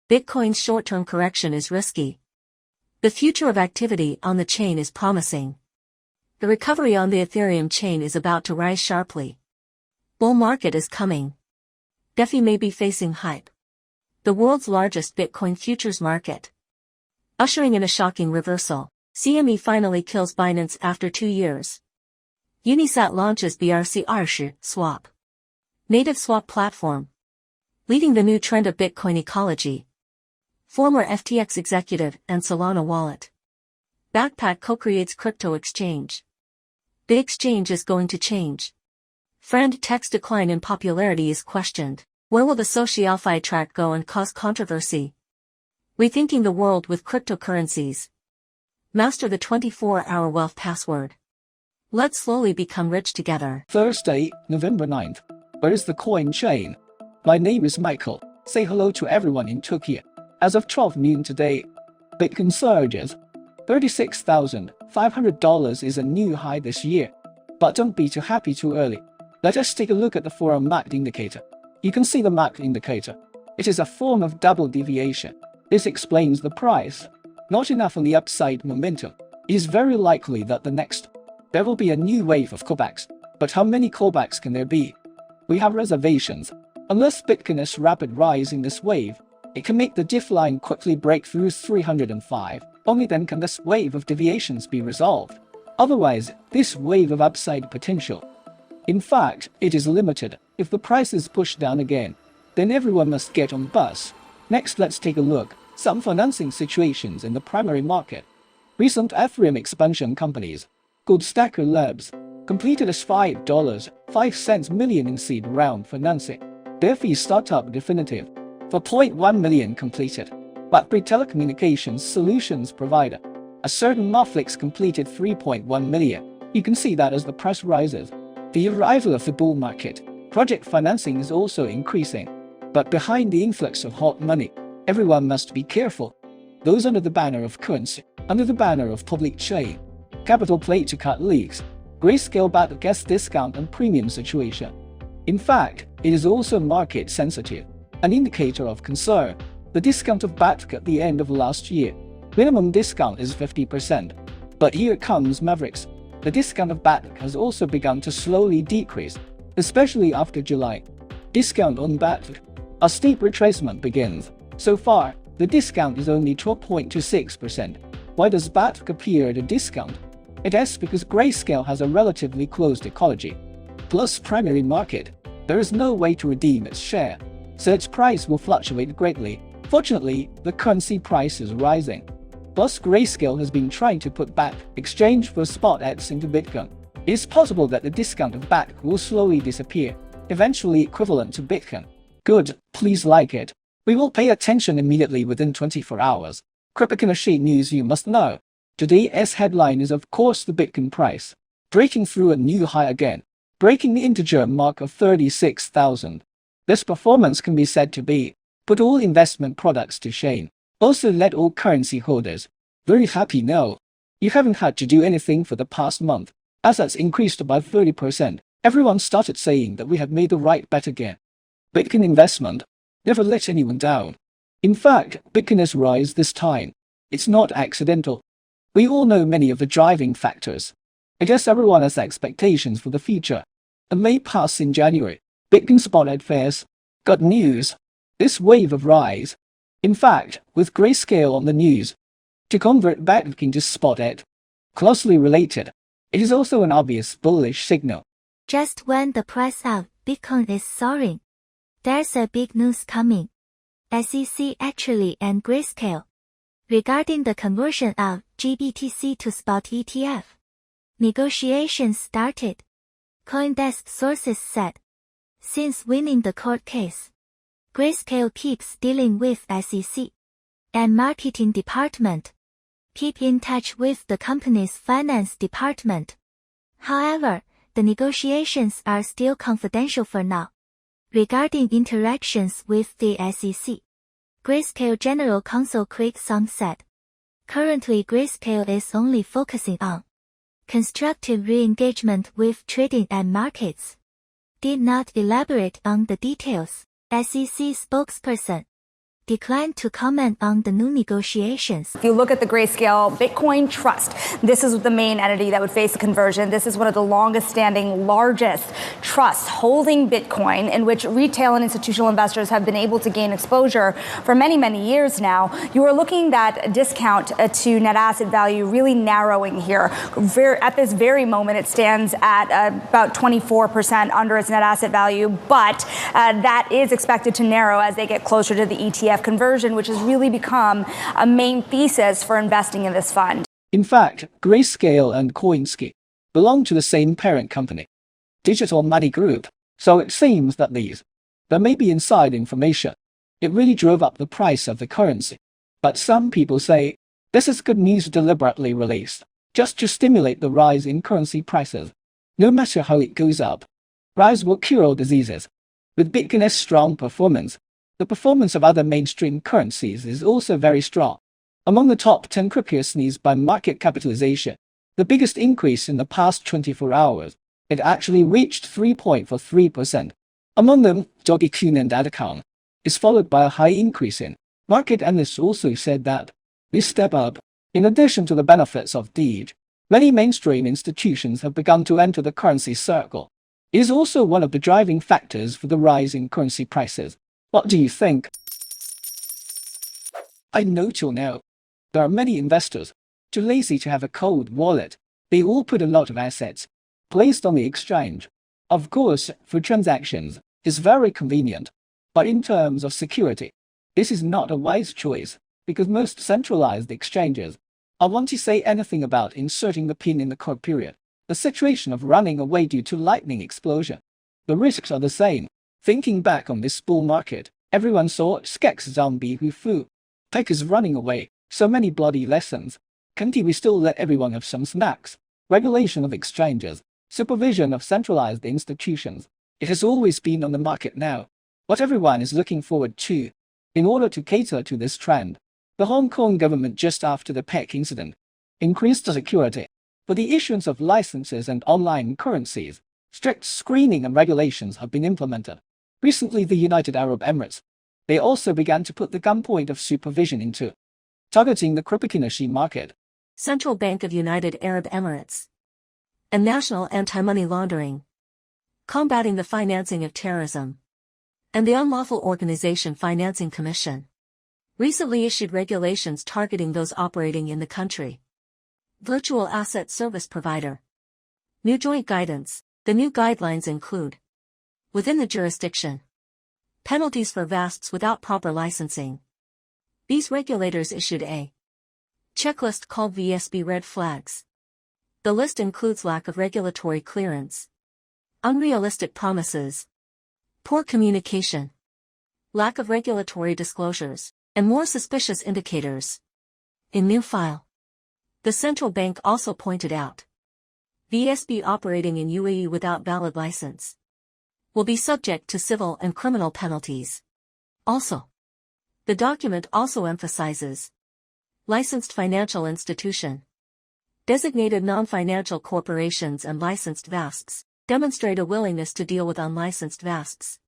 Bitcoin's short-term correction is risky. The future of activity on the chain is promising. The recovery on the Ethereum chain is about to rise sharply. Bull market is coming. DeFi may be facing hype. The world's largest Bitcoin futures market. Ushering in a shocking reversal, CME finally kills Binance after 2 years. Unisat launches BRC swap. Native swap platform. Leading the new trend of Bitcoin ecology. Former FTX executive and Solana wallet. Backpack co-creates crypto exchange. The exchange is going to change. Friend Tech's decline in popularity is questioned. Where will the SocialFi track go and cause controversy? Rethinking the world with cryptocurrencies. Master the 24-hour wealth password. Let's slowly become rich together. Thursday, November 9th. Where is the coin chain? My name is Michael. Say hello to everyone in Turkey. As of 12 noon today, Bitcoin surges. $36,500 is a new high this year. But don't be too happy too early. Let us take a look at the 4-hour MACD indicator. You can see the MACD indicator. It is a form of double deviation. This explains the price. Not enough on the upside momentum. It is very likely that there will be a new wave of callbacks. But how many callbacks can there be? We have reservations. Unless Bitcoin's rapid rise in this wave, it can make the diff line quickly break through 305. Only then can this wave of deviations be resolved. Otherwise, this wave of upside potential. In fact, it is limited. If the price is pushed down again, then everyone must get on bus. Next, let's take a look. Some financing situations in the primary market. Recent Ethereum expansion companies, called Stacker Labs, completed a $5.05 million in seed round financing. Their fee startup Definitive, for $0.1 million completed. Battery telecommunications solutions provider, a certain Moflix completed $3.1 million. You can see that as the price rises. The arrival of the bull market, project financing is also increasing. But behind the influx of hot money, everyone must be careful. Those under the banner of currency, under the banner of public chain, capital play to cut leaks, Grayscale battle guest discount and premium situation. In fact, it is also market sensitive, an indicator of concern. The discount of BATC at the end of last year, minimum discount is 50%. But here comes Mavericks. The discount of BATC has also begun to slowly decrease, especially after July. Discount on BATC. A steep retracement begins. So far, the discount is only 12.26%. Why does BATC appear at a discount? It is because Grayscale has a relatively closed ecology. Plus primary market, there is no way to redeem its share, so its price will fluctuate greatly. Fortunately, the currency price is rising. Plus Grayscale has been trying to put BATC exchange for spot ETHs into Bitcoin. It is possible that the discount of BATC will slowly disappear, eventually equivalent to Bitcoin. Good, please like it. We will pay attention immediately within 24 hours. Cryptocurrency news you must know. Today's headline is of course the Bitcoin price, breaking through a new high again, breaking the integer mark of 36,000. This performance can be said to be, put all investment products to shame. Also let all currency holders very happy now. You haven't had to do anything for the past month. Assets increased by 30%. Everyone started saying that we have made the right bet again. Bitcoin investment never let anyone down. In fact, Bitcoin's rise this time, it's not accidental. We all know many of the driving factors. I guess everyone has expectations for the future. A May pass in January. Bitcoin spot at fairs. Got news. This wave of rise. In fact, with Grayscale on the news, to convert BATC into spot ETH, closely related, it is also an obvious bullish signal. Just when the price of Bitcoin is soaring, there's a big news coming. SEC actually and Grayscale. Regarding the conversion of GBTC to spot ETF, negotiations started. CoinDesk sources said. Since winning the court case, Grayscale keeps dealing with SEC and marketing department. Keep in touch with the company's finance department. However, the negotiations are still confidential for now. Regarding interactions with the SEC, Grayscale General Counsel Craig Song said, currently Grayscale is only focusing on constructive re-engagement with trading and markets. Did not elaborate on the details. SEC spokesperson declined to comment on the new negotiations. If you look at the Grayscale Bitcoin Trust, this is the main entity that would face a conversion. This is one of the longest standing, largest trusts holding Bitcoin, in which retail and institutional investors have been able to gain exposure for many, many years now. You are looking at discount to net asset value really narrowing here. At this very moment, it stands at about 24% under its net asset value, but that is expected to narrow as they get closer to the ETF conversion, which has really become a main thesis for investing in this fund. In fact, Grayscale and Coinski belong to the same parent company, Digital Money Group, so it seems that there may be inside information. It really drove up the price of the currency. But some people say this is good news deliberately released, just to stimulate the rise in currency prices. No matter how it goes up, rise will cure all diseases. With Bitcoin's strong performance, the performance of other mainstream currencies is also very strong. Among the top 10 cryptocurrencies by market capitalization, the biggest increase in the past 24 hours, it actually reached 3.43%. Among them, dogecoin and ethereum is followed by a high increase in. Market analysts also said that this step up, in addition to the benefits of Doge, many mainstream institutions have begun to enter the currency circle. It is also one of the driving factors for the rise in currency prices. What do you think? I know till now, there are many investors too lazy to have a cold wallet. They all put a lot of assets placed on the exchange. Of course, for transactions, it's very convenient. But in terms of security, this is not a wise choice, because most centralized exchanges are want to say anything about inserting the pin in the code period. The situation of running away due to lightning explosion. The risks are the same. Thinking back on this bull market, everyone saw Skek's zombie who flew. Takers running away, so many bloody lessons. Can't we still let everyone have some snacks? Regulation of exchanges, supervision of centralized institutions. It has always been on the market now. What everyone is looking forward to. In order to cater to this trend, the Hong Kong government just after the Peck incident increased the security for the issuance of licenses and online currencies. Strict screening and regulations have been implemented. Recently, the United Arab Emirates, they also began to put the gunpoint of supervision into targeting the cryptocurrency market. Central Bank of United Arab Emirates and National Anti-Money Laundering, Combating the Financing of Terrorism, and the Unlawful Organization Financing Commission recently issued regulations targeting those operating in the country. Virtual Asset Service Provider. New joint guidance. The new guidelines include, within the jurisdiction, penalties for VASPs without proper licensing. These regulators issued a checklist called VSB Red Flags. The list includes lack of regulatory clearance, unrealistic promises, poor communication, lack of regulatory disclosures, and more suspicious indicators. In new file, the central bank also pointed out, VSB operating in UAE without valid license will be subject to civil and criminal penalties. Also, the document also emphasizes licensed financial institution, designated non-financial corporations and licensed VASPs demonstrate a willingness to deal with unlicensed VASPs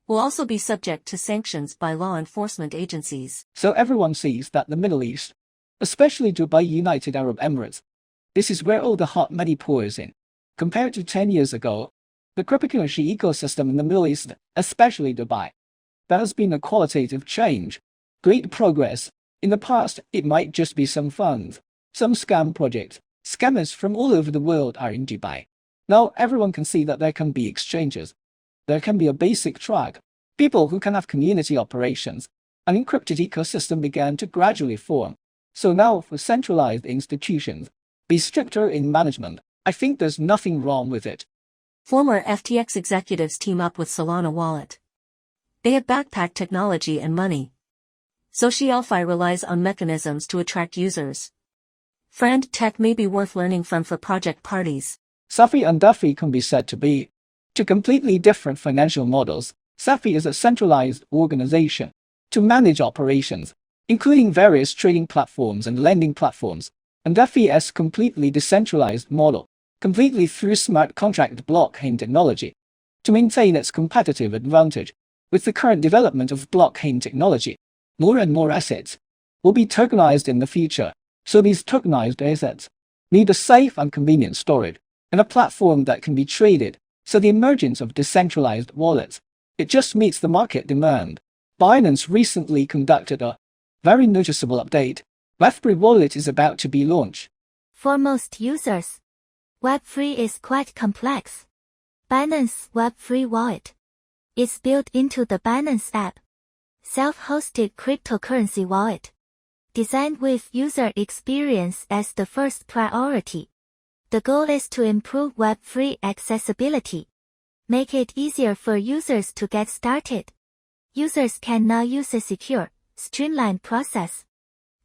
will also be subject to sanctions by law enforcement agencies. So everyone sees that the Middle East, especially Dubai United Arab Emirates, this is where all the hot money pours in. Compared to 10 years ago, the cryptocurrency ecosystem in the Middle East, especially Dubai, there has been a qualitative change, great progress. In the past, it might just be some funds, some scam projects. Scammers from all over the world are in Dubai. Now everyone can see that there can be exchanges. There can be a basic track, people who can have community operations. An encrypted ecosystem began to gradually form. So now for centralized institutions, be stricter in management. I think there's nothing wrong with it. Former FTX executives team up with Solana wallet. They have backpack technology and money. SocialFi relies on mechanisms to attract users. Friend tech may be worth learning from for project parties. Safi and Duffy can be said to be two completely different financial models. Safi is a centralized organization to manage operations, including various trading platforms and lending platforms, and Duffy is a completely decentralized model, completely through smart contract blockchain technology, to maintain its competitive advantage. With the current development of blockchain technology, more and more assets will be tokenized in the future, so these tokenized assets need a safe and convenient storage and a platform that can be traded, so the emergence of decentralized wallets, it just meets the market demand. Binance recently conducted a very noticeable update. Web3 wallet is about to be launched. For most users, Web3 is quite complex. Binance Web3 Wallet is built into the Binance app, self-hosted cryptocurrency wallet, designed with user experience as the first priority. The goal is to improve Web3 accessibility, make it easier for users to get started. Users can now use a secure, streamlined process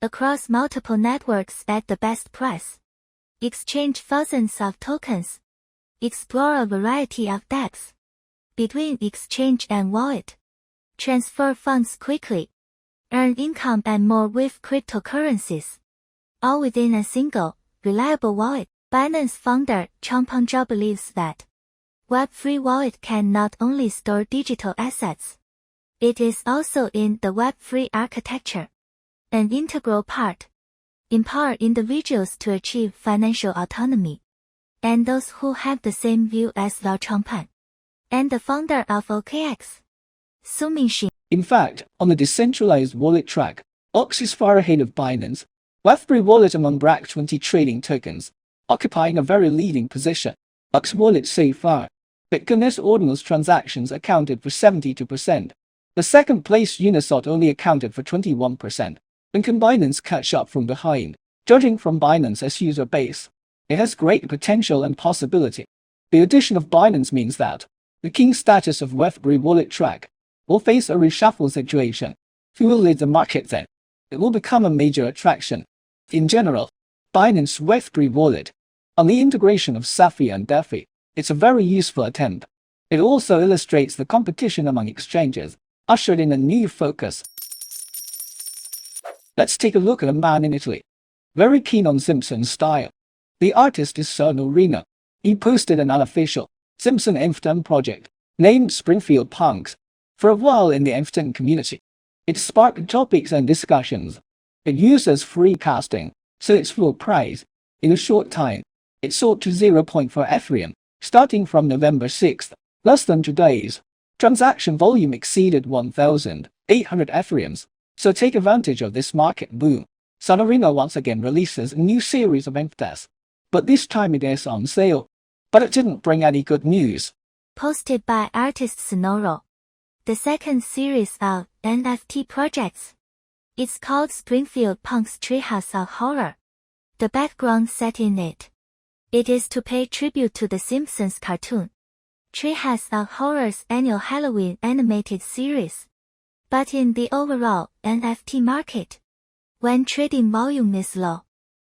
across multiple networks at the best price, exchange thousands of tokens, explore a variety of dApps between exchange and wallet, transfer funds quickly, earn income and more with cryptocurrencies, all within a single, reliable wallet. Binance founder Changpeng Zhao believes that Web3 wallet can not only store digital assets, it is also in the Web3 architecture, an integral part, empower individuals to achieve financial autonomy. And those who have the same view as Lao Changpeng, and the founder of OKX, Su Mingxin. In fact, on the decentralized wallet track, OX is far ahead of Binance. Web3 wallet among BRAC20 trading tokens, occupying a very leading position. OX wallet so far, Bitcoin's ordinals transactions accounted for 72%. The second place Uniswap only accounted for 21%. When can Binance catch up from behind? Judging from Binance's user base, it has great potential and possibility. The addition of Binance means that the king status of Web3 wallet track will face a reshuffle situation. Who will lead the market then? It will become a major attraction. In general, Binance Web3 wallet, on the integration of Safi and DeFi, it's a very useful attempt. It also illustrates the competition among exchanges, ushered in a new focus. Let's take a look at a man in Italy, very keen on Simpson style. The artist is Sergio Reno. He posted an unofficial Simpson NFT project named Springfield Punks. For a while in the NFT community, it sparked topics and discussions. It uses free casting, so its full price, in a short time, it soared to 0.4 ethereum, starting from November 6th, less than 2 days. Transaction volume exceeded 1,800 ethereums, so take advantage of this market boom. Sonorino once again releases a new series of NFTs, but this time it is on sale. But it didn't bring any good news. Posted by artist Sonoro, the second series of NFT projects. It's called Springfield Punk's Treehouse of Horror. The background set in it is to pay tribute to the Simpsons cartoon, Treehouse of Horror's annual Halloween animated series. But in the overall NFT market, when trading volume is low,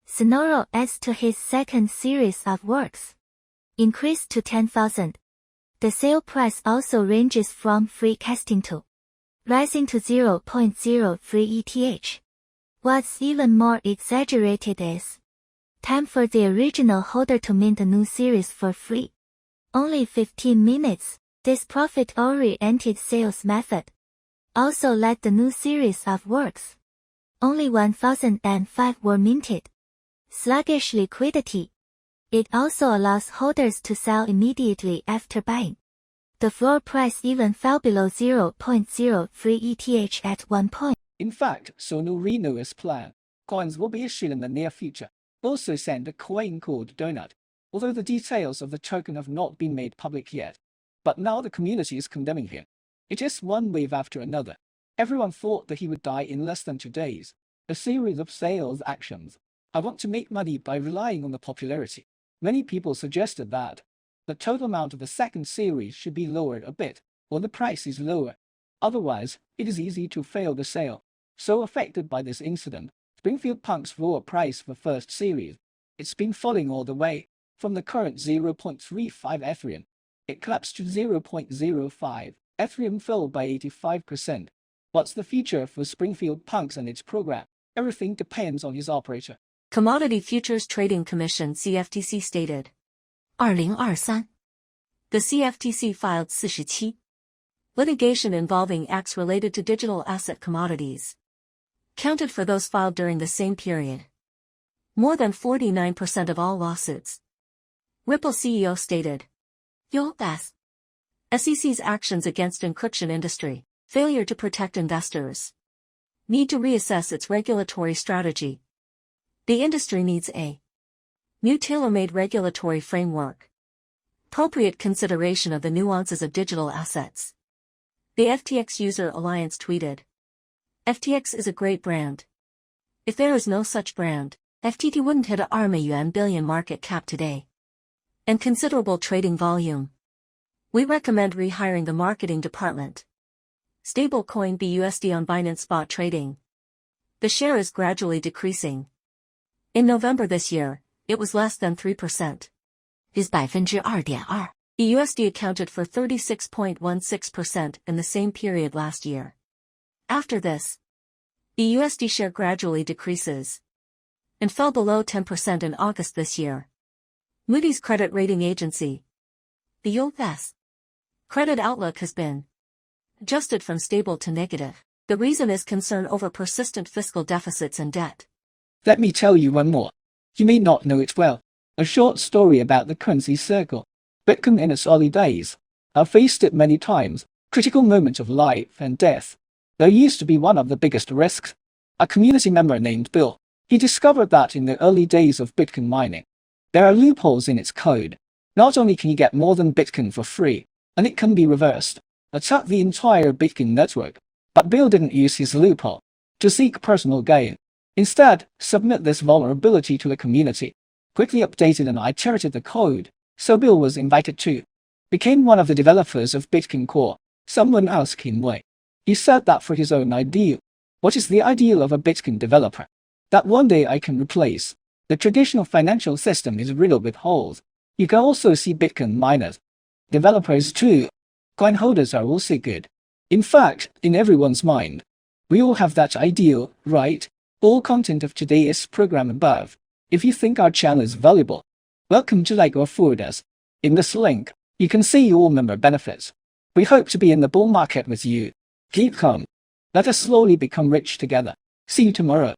Sonoro adds to his second series of works, increased to 10,000. The sale price also ranges from free casting to rising to 0.03 ETH. What's even more exaggerated is time for the original holder to mint a new series for free. Only 15 minutes. This profit-oriented sales method also led the new series of works. Only 1,005 were minted. Sluggish liquidity. It also allows holders to sell immediately after buying. The floor price even fell below 0.03 ETH at one point. In fact, Sonorino's plan, coins will be issued in the near future. Also send a coin called Donut, although the details of the token have not been made public yet. But now the community is condemning him. It is one wave after another. Everyone thought that he would die in less than 2 days. A series of sales actions. I want to make money by relying on the popularity. Many people suggested that the total amount of the second series should be lowered a bit, or the price is lower. Otherwise, it is easy to fail the sale. So affected by this incident, Springfield Punk's lower price for first series, it's been falling all the way, from the current 0.35 ethereum. It collapsed to 0.05. Ethereum fell by 85%. What's the future for Springfield Punks and its program? Everything depends on his operator. Commodity Futures Trading Commission CFTC stated. 2023. The CFTC filed 47 litigation involving acts related to digital asset commodities. counted for those filed during the same period. More than 49% of all lawsuits. Ripple CEO stated. U.S. SEC's actions against encryption industry, failure to protect investors. Need to reassess its regulatory strategy. The industry needs a new tailor-made regulatory framework. Appropriate consideration of the nuances of digital assets. The FTX User Alliance tweeted. FTX is a great brand. If there is no such brand, FTT wouldn't hit a yuan billion market cap today. And considerable trading volume. We recommend rehiring the marketing department. Stablecoin BUSD on Binance spot trading. The share is gradually decreasing. In November this year, it was less than 3%. Is 2.2%. USD accounted for 36.16% in the same period last year. After this, the USD share gradually decreases and fell below 10% in August this year. Moody's credit rating agency. The U.S. credit outlook has been adjusted from stable to negative. The reason is concern over persistent fiscal deficits and debt. Let me tell you one more. You may not know it well. A short story about the currency circle. Bitcoin in its early days. I've faced it many times. Critical moments of life and death. There used to be one of the biggest risks. A community member named Bill. He discovered that in the early days of Bitcoin mining, there are loopholes in its code. Not only can you get more than Bitcoin for free, and it can be reversed, attack the entire Bitcoin network. But Bill didn't use his loophole to seek personal gain. Instead, submit this vulnerability to the community. Quickly updated and iterated the code, so Bill was invited to became one of the developers of Bitcoin Core. Someone asked him why. He said that for his own ideal. What is the ideal of a Bitcoin developer? That one day I can replace the traditional financial system is riddled with holes. You can also see Bitcoin miners, developers too. Coin holders are also good. In fact, in everyone's mind, we all have that ideal, right? All content of today's program above. If you think our channel is valuable, welcome to like or forward us. In this link, you can see all member benefits. We hope to be in the bull market with you. Keep calm. Let us slowly become rich together. See you tomorrow.